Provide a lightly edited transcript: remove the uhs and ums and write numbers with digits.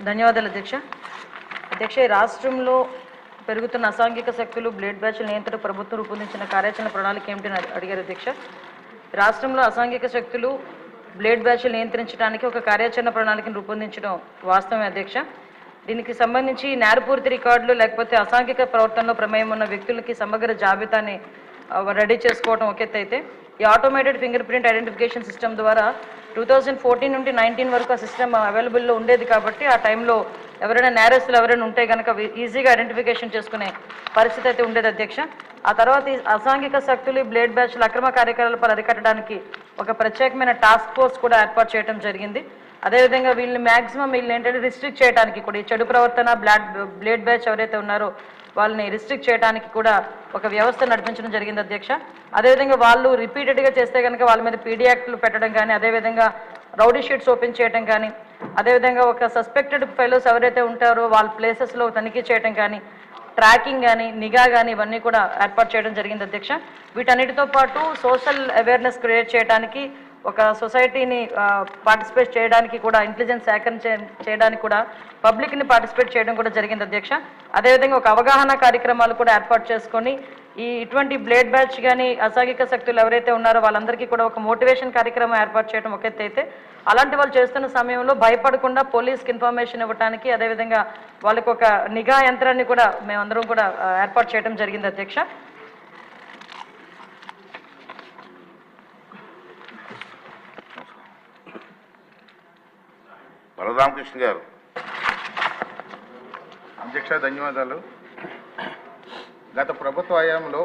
ధన్యవాదాలు అధ్యక్ష. అధ్యక్ష, ఈ రాష్ట్రంలో పెరుగుతున్న అసాంఘిక శక్తులు బ్లేడ్ బ్యాచ్ల నియంత్రణ ప్రభుత్వం రూపొందించిన కార్యాచరణ ప్రణాళిక ఏమిటని అడిగారు అధ్యక్ష. రాష్ట్రంలో అసాంఘిక శక్తులు బ్లేడ్ బ్యాచ్లు నియంత్రించడానికి ఒక కార్యాచరణ ప్రణాళికను రూపొందించడం వాస్తవమే అధ్యక్ష. దీనికి సంబంధించి నేరపూరిత రికార్డులు లేకపోతే అసాంఘిక ప్రవర్తనలో ప్రమేయం ఉన్న వ్యక్తులకి సమగ్ర జాబితాని రెడీ చేసుకోవడం ఒక ఎత్తు అయితే, ఈ automated finger print identification system ద్వారా 2014 నుండి 19 వరకు ఆ సిస్టమ్ అవైలబుల్లో ఉండేది. కాబట్టి ఆ టైంలో ఎవరైనా నేరస్తులు ఎవరైనా ఉంటే కనుక ఈజీగా ఐడెంటిఫికేషన్ చేసుకునే పరిస్థితి అయితే ఉండేది అధ్యక్ష. ఆ తర్వాత ఈ అసాంఘిక శక్తులు బ్లేడ్ బ్యాచ్ల అక్రమ కార్యకలాపాలు అరికట్టడానికి ఒక ప్రత్యేకమైన టాస్క్ ఫోర్స్ కూడా ఏర్పాటు చేయడం జరిగింది. అదేవిధంగా వీళ్ళని మ్యాక్సిమం ఏంటంటే రిస్ట్రిక్ట్ చేయడానికి కూడా, ఈ చెడు ప్రవర్తన బ్లేడ్ బ్యాచ్ ఎవరైతే ఉన్నారో వాళ్ళని రిస్ట్రిక్ట్ చేయడానికి కూడా ఒక వ్యవస్థ నడిపించడం జరిగింది అధ్యక్ష. అదేవిధంగా వాళ్ళు రిపీటెడ్గా చేస్తే కనుక వాళ్ళ మీద పీడీ యాక్ట్లు పెట్టడం కానీ, అదేవిధంగా రౌడీ షీట్స్ ఓపెన్ చేయడం కానీ, అదేవిధంగా ఒక సస్పెక్టెడ్ ఫెలోస్ ఎవరైతే ఉంటారో వాళ్ళ ప్లేసెస్లో తనిఖీ చేయడం కానీ, ట్రాకింగ్ కానీ, నిఘా కానీ ఇవన్నీ కూడా ఏర్పాటు చేయడం జరిగింది అధ్యక్ష. వీటన్నిటితో పాటు సోషల్ అవేర్నెస్ క్రియేట్ చేయడానికి, ఒక సొసైటీని పార్టిసిపేట్ చేయడానికి కూడా, ఇంటెలిజెన్స్ సేకరణ చేయడానికి కూడా పబ్లిక్ని పార్టిసిపేట్ చేయడం కూడా జరిగింది అధ్యక్ష. అదేవిధంగా ఒక అవగాహన కార్యక్రమాలు కూడా ఏర్పాటు చేసుకొని ఇటువంటి బ్లేడ్ బ్యాచ్ కానీ అసాంఘిక శక్తులు ఎవరైతే ఉన్నారో వాళ్ళందరికీ కూడా ఒక మోటివేషన్ కార్యక్రమం ఏర్పాటు చేయడం ఒక ఎత్తు అయితే, అలాంటి వాళ్ళు చేస్తున్న సమయంలో భయపడకుండా పోలీస్కి ఇన్ఫర్మేషన్ ఇవ్వడానికి, అదేవిధంగా వాళ్ళకి ఒక నిఘా యంత్రాన్ని కూడా మేమందరం కూడా ఏర్పాటు చేయడం జరిగింది అధ్యక్ష. బలరామకృష్ణ గారు. అధ్యక్ష ధన్యవాదాలు. గత ప్రభుత్వ హయాంలో